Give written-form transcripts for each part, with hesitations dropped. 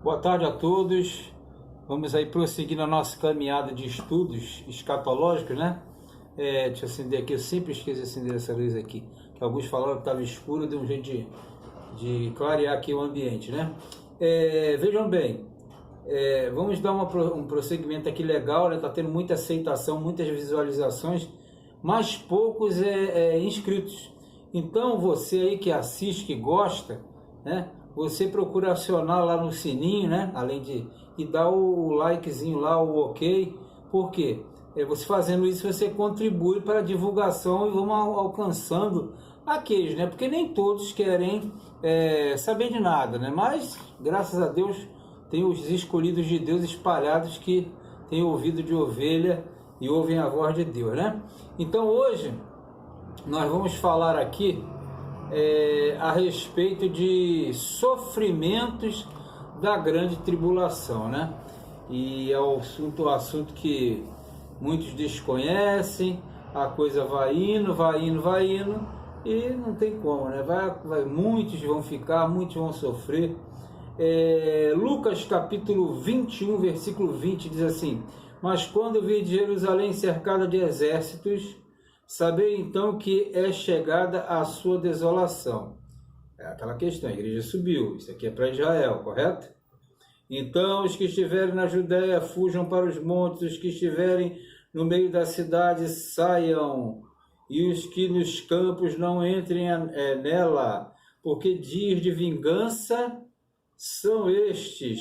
Boa tarde a todos. Vamos aí prosseguir na nossa caminhada de estudos escatológicos, né? Deixa eu acender aqui, eu sempre esqueço de acender essa luz aqui, que alguns falaram que estava escuro, deu um jeito de clarear aqui o ambiente, né? Vejam bem, vamos dar um prosseguimento aqui legal, né? Tá tendo muita aceitação, muitas visualizações, mas poucos inscritos. Então você aí que assiste, que gosta, né? Você procura acionar lá no sininho, né? Além de dar o likezinho lá, o ok. Por quê? Você fazendo isso, você contribui para a divulgação e vamos alcançando aqueles, né? Porque nem todos querem saber de nada, né? Mas, graças a Deus, tem os escolhidos de Deus espalhados que têm ouvido de ovelha e ouvem a voz de Deus, né? Então, hoje, nós vamos falar aqui a respeito de sofrimentos da grande tribulação, né? E é um assunto que muitos desconhecem, a coisa vai indo e não tem como, né? Muitos vão ficar, muitos vão sofrer. Lucas capítulo 21, versículo 20 diz assim: mas quando vi Jerusalém cercada de exércitos, sabei então que é chegada a sua desolação. É aquela questão, a igreja subiu, isso aqui é para Israel, correto? Então os que estiverem na Judéia fujam para os montes, os que estiverem no meio da cidade saiam, e os que nos campos não entrem nela, porque dias de vingança são estes,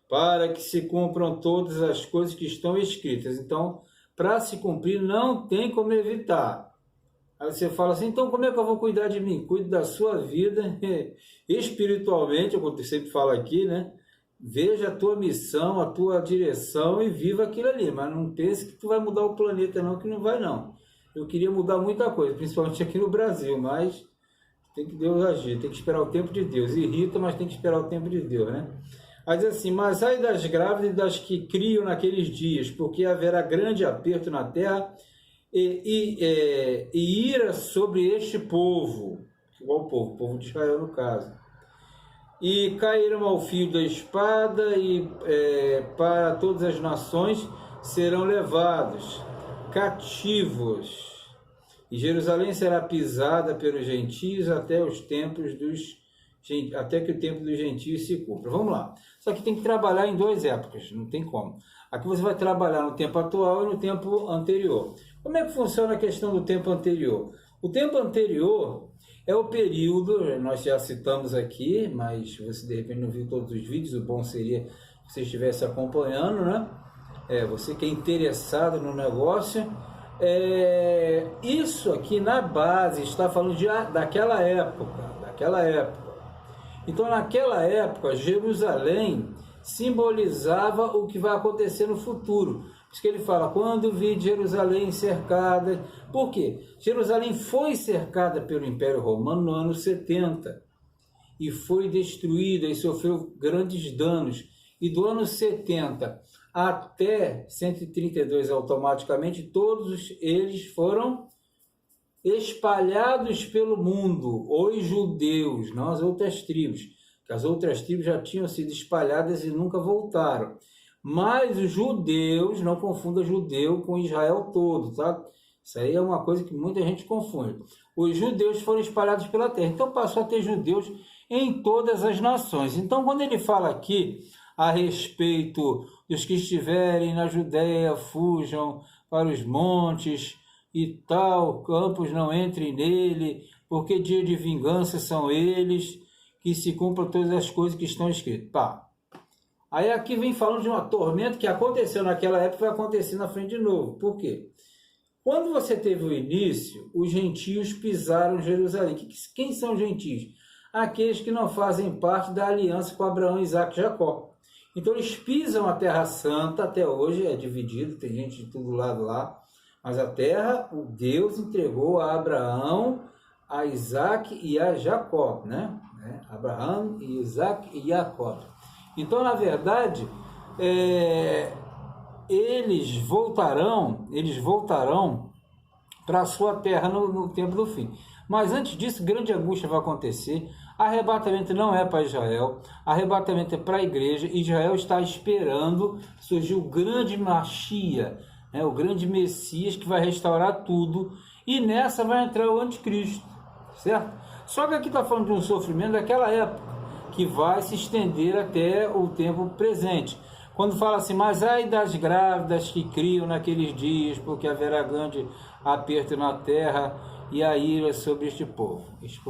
para que se cumpram todas as coisas que estão escritas. Então, para se cumprir, não tem como evitar. Aí você fala assim, então como é que eu vou cuidar de mim? Cuide da sua vida espiritualmente, como eu sempre falo aqui, né? Veja a tua missão, a tua direção e viva aquilo ali. Mas não pense que tu vai mudar o planeta não, que não vai não. Eu queria mudar muita coisa, principalmente aqui no Brasil, mas tem que Deus agir, tem que esperar o tempo de Deus. Irrita, mas tem que esperar o tempo de Deus, né? Mas assim, mas ai das grávidas e das que criam naqueles dias, porque haverá grande aperto na terra e ira sobre este povo, igual o povo de Israel no caso. E cairão ao fio da espada e para todas as nações serão levados cativos. E Jerusalém será pisada pelos gentios até que o tempo dos gentios se cumpra. Vamos lá. Só que tem que trabalhar em duas épocas, não tem como. Aqui você vai trabalhar no tempo atual e no tempo anterior. Como é que funciona a questão do tempo anterior? O tempo anterior é o período, nós já citamos aqui, mas você de repente não viu todos os vídeos, o bom seria que você estivesse acompanhando, né? Você que é interessado no negócio. Isso aqui na base está falando daquela época. Então, naquela época, Jerusalém simbolizava o que vai acontecer no futuro. Por isso que ele fala, quando vi Jerusalém cercada... Por quê? Jerusalém foi cercada pelo Império Romano no ano 70 e foi destruída e sofreu grandes danos. E do ano 70 até 132, automaticamente, todos eles foram espalhados pelo mundo, os judeus, não as outras tribos, que as outras tribos já tinham sido espalhadas e nunca voltaram. Mas os judeus, não confunda judeu com Israel todo, tá? Isso aí é uma coisa que muita gente confunde. Os judeus foram espalhados pela terra, então passou a ter judeus em todas as nações. Então, quando ele fala aqui a respeito dos que estiverem na Judéia, fujam para os montes e tal, campos não entrem nele, porque dia de vingança são eles, que se cumpram todas as coisas que estão escritas. Pá. Aí aqui vem falando de uma tormenta que aconteceu naquela época e vai acontecer na frente de novo. Por quê? Quando você teve o início, os gentios pisaram Jerusalém. Quem são os gentios? Aqueles que não fazem parte da aliança com Abraão, Isaac e Jacó. Então eles pisam a Terra Santa, até hoje é dividido, tem gente de todo lado lá, mas a terra, o Deus entregou a Abraão, a Isaac e a Jacó, né? Abraão, Isaac e Jacó. Então, na verdade, eles voltarão para a sua terra no tempo do fim. Mas antes disso, grande angústia vai acontecer. Arrebatamento não é para Israel, arrebatamento é para a igreja. Israel está esperando surgir o grande Machia, né, o grande Messias que vai restaurar tudo, e nessa vai entrar o anticristo, certo? Só que aqui está falando de um sofrimento daquela época, que vai se estender até o tempo presente. Quando fala assim, mas ai das grávidas que criam naqueles dias, porque haverá grande aperto na terra e a ira sobre este povo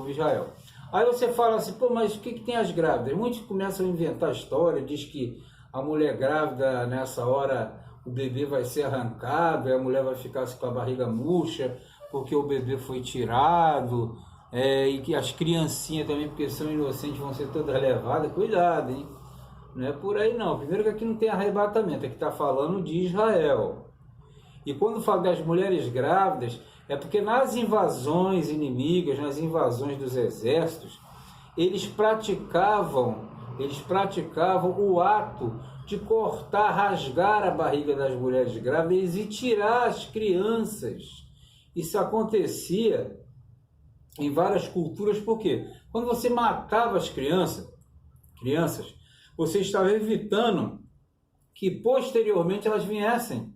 Israel. Aí você fala assim, pô, mas o que tem as grávidas? Muitos começam a inventar história, diz que a mulher grávida, nessa hora, o bebê vai ser arrancado, e a mulher vai ficar com a barriga murcha, porque o bebê foi tirado, e que as criancinhas também, porque são inocentes, vão ser todas levadas. Cuidado, hein? Não é por aí não. Primeiro que aqui não tem arrebatamento, aqui está falando de Israel. E quando fala das mulheres grávidas, é porque nas invasões inimigas, nas invasões dos exércitos, eles praticavam o ato de cortar, rasgar a barriga das mulheres grávidas e tirar as crianças. Isso acontecia em várias culturas, por quê? Quando você matava as crianças, você estava evitando que posteriormente elas viessem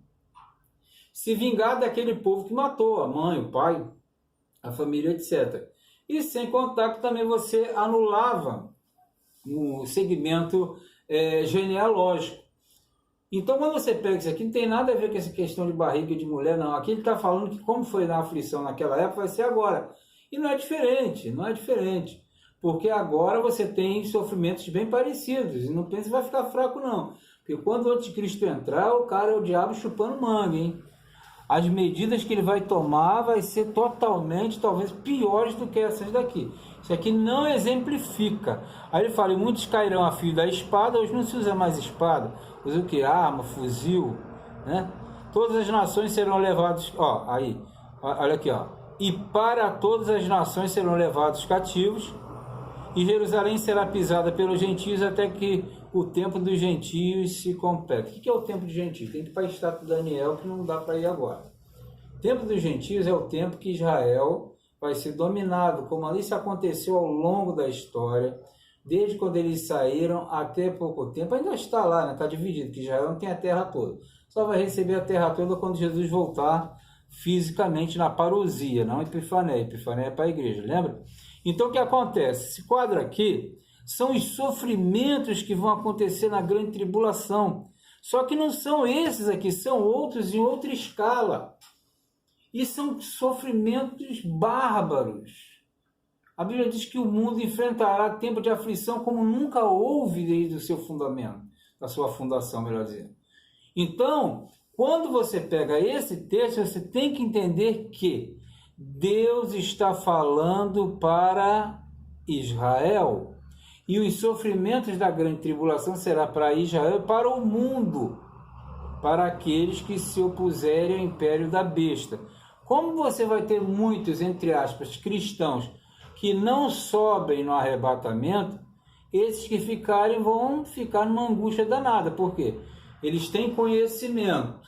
se vingar daquele povo que matou a mãe, o pai, a família, etc. E sem contar que também você anulava o segmento genealógico. Então, quando você pega isso aqui, não tem nada a ver com essa questão de barriga de mulher, não. Aqui ele está falando que como foi na aflição naquela época, vai ser agora. E não é diferente, porque agora você tem sofrimentos bem parecidos, e não pense que vai ficar fraco não, porque quando o anticristo entrar, o cara é o diabo chupando manga, hein? As medidas que ele vai tomar vai ser totalmente, talvez, piores do que essas daqui. Isso aqui não exemplifica. Aí ele fala, e muitos cairão a fio da espada. Hoje não se usa mais espada, usa o que? Arma, fuzil, né? Todas as nações serão levadas, olha aqui, e para todas as nações serão levados cativos, e Jerusalém será pisada pelos gentios até que o tempo dos gentios se complete. O que é o tempo dos gentios? Tem que ir para a estátua de Daniel, que não dá para ir agora. O tempo dos gentios é o tempo que Israel vai ser dominado, como ali se aconteceu ao longo da história, desde quando eles saíram até pouco tempo. Ainda está lá, né? Está dividido, que Israel não tem a terra toda. Só vai receber a terra toda quando Jesus voltar fisicamente na parousia, não Epifané. Epifané é para a igreja, lembra? Então o que acontece? Esse quadro aqui são os sofrimentos que vão acontecer na grande tribulação. Só que não são esses aqui, são outros em outra escala. E são sofrimentos bárbaros. A Bíblia diz que o mundo enfrentará tempo de aflição como nunca houve desde o seu fundamento, da sua fundação, melhor dizendo. Então, quando você pega esse texto, você tem que entender que Deus está falando para Israel, e os sofrimentos da grande tribulação será para Israel e para o mundo, para aqueles que se opuserem ao império da besta. Como você vai ter muitos, entre aspas, cristãos que não sobem no arrebatamento, esses que ficarem vão ficar numa angústia danada. Por quê? Eles têm conhecimento,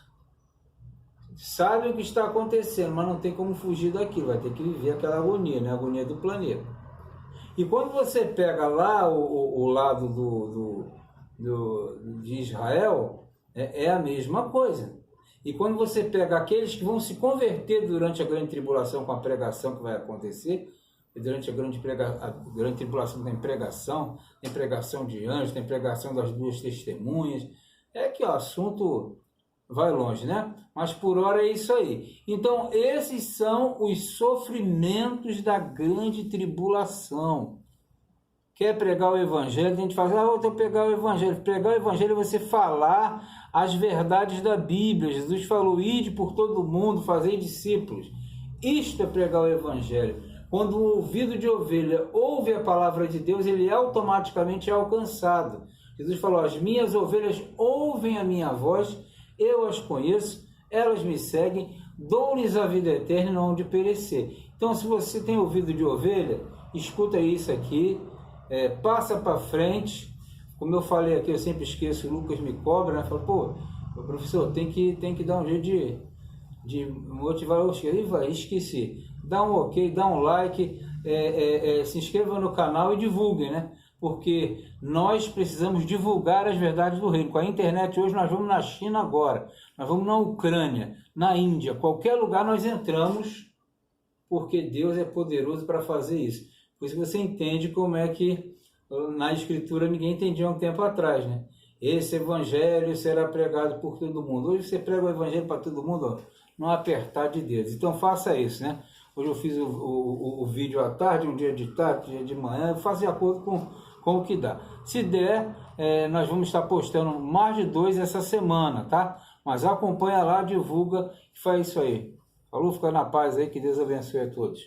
sabem o que está acontecendo, mas não tem como fugir daquilo, vai ter que viver aquela agonia, né? A agonia do planeta. E quando você pega lá o lado de Israel, é a mesma coisa. E quando você pega aqueles que vão se converter durante a grande tribulação com a pregação que vai acontecer, e durante a grande tribulação tem pregação de anjos, tem pregação das duas testemunhas, é que o assunto vai longe, né? Mas por hora é isso aí. Então, esses são os sofrimentos da grande tribulação. Quer pregar o evangelho? Tem gente que fala, vou pregar o evangelho. Pregar o evangelho é você falar as verdades da Bíblia. Jesus falou, ide por todo o mundo, fazei discípulos. Isto é pregar o evangelho. Quando o ouvido de ovelha ouve a palavra de Deus, ele automaticamente é alcançado. Jesus falou, as minhas ovelhas ouvem a minha voz, eu as conheço, elas me seguem, dou-lhes a vida eterna e não hão de perecer. Então, se você tem ouvido de ovelha, escuta isso aqui, passa para frente. Como eu falei aqui, eu sempre esqueço, o Lucas me cobra, né? Fala, pô, professor, tem que dar um jeito de motivar. Eu esqueci. Dá um ok, dá um like, se inscrevam no canal e divulguem, né? Porque nós precisamos divulgar as verdades do reino. Com a internet hoje nós vamos na China agora, nós vamos na Ucrânia, na Índia, qualquer lugar nós entramos, porque Deus é poderoso para fazer isso. Por isso você entende como é que na Escritura ninguém entendia um tempo atrás, né? Esse evangelho será pregado por todo mundo. Hoje você prega o evangelho para todo mundo, ó, não apertar de dedos. Então faça isso, né? Hoje eu fiz o vídeo à tarde, um dia de tarde, um dia de manhã, eu faço de acordo com o que dá. Se der, nós vamos estar postando mais de 2 essa semana, tá? Mas acompanha lá, divulga e faz isso aí. Falou, fica na paz aí, que Deus abençoe a todos.